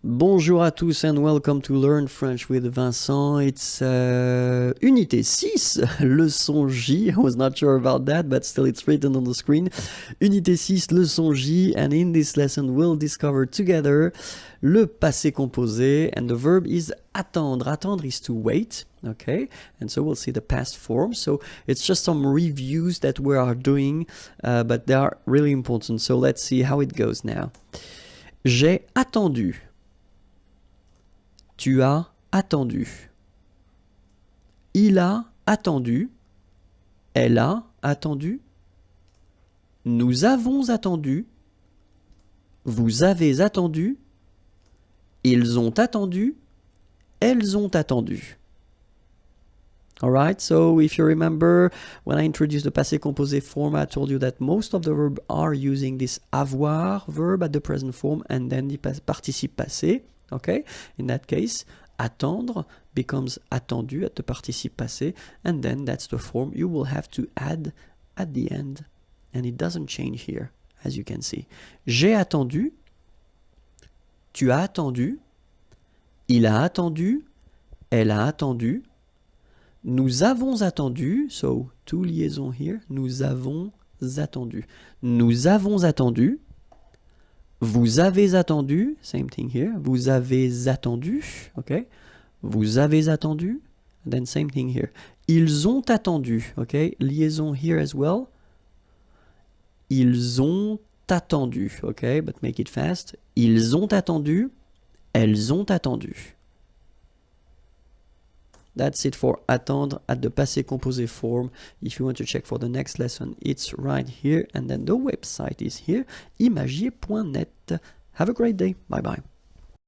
Bonjour à tous and welcome to Learn French with Vincent. It's unité 6, leçon J. I was not sure about that, but still it's written on the screen. Unité 6, leçon J, and in this lesson we'll discover together le passé composé, and the verb is attendre. Attendre is to wait, okay? And so we'll see the past form. So it's just some reviews that we are doing, but they are really important. So let's see how it goes now. J'ai attendu. Tu as attendu. Il a attendu. Elle a attendu. Nous avons attendu. Vous avez attendu. Ils ont attendu. Elles ont attendu. Alright, so if you remember, when I introduced the passé composé form, I told you that most of the verbs are using this avoir verb at the present form and then the participe passé. Okay, in that case, attendre becomes attendu at the participe passé, and then that's the form you will have to add at the end, and it doesn't change here, as you can see. J'ai attendu, tu as attendu, il a attendu, elle a attendu, nous avons attendu, so two liaisons here, nous avons attendu. Nous avons attendu. Vous avez attendu, same thing here. Vous avez attendu, okay? Vous avez attendu, and then same thing here. Ils ont attendu, okay? Liaison here as well. Ils ont attendu, okay? But make it fast. Ils ont attendu, elles ont attendu. That's it for attendre at the passé composé form. If you want to check for the next lesson, it's right here. And then the website is here, imagier.net. Have a great day. Bye-bye.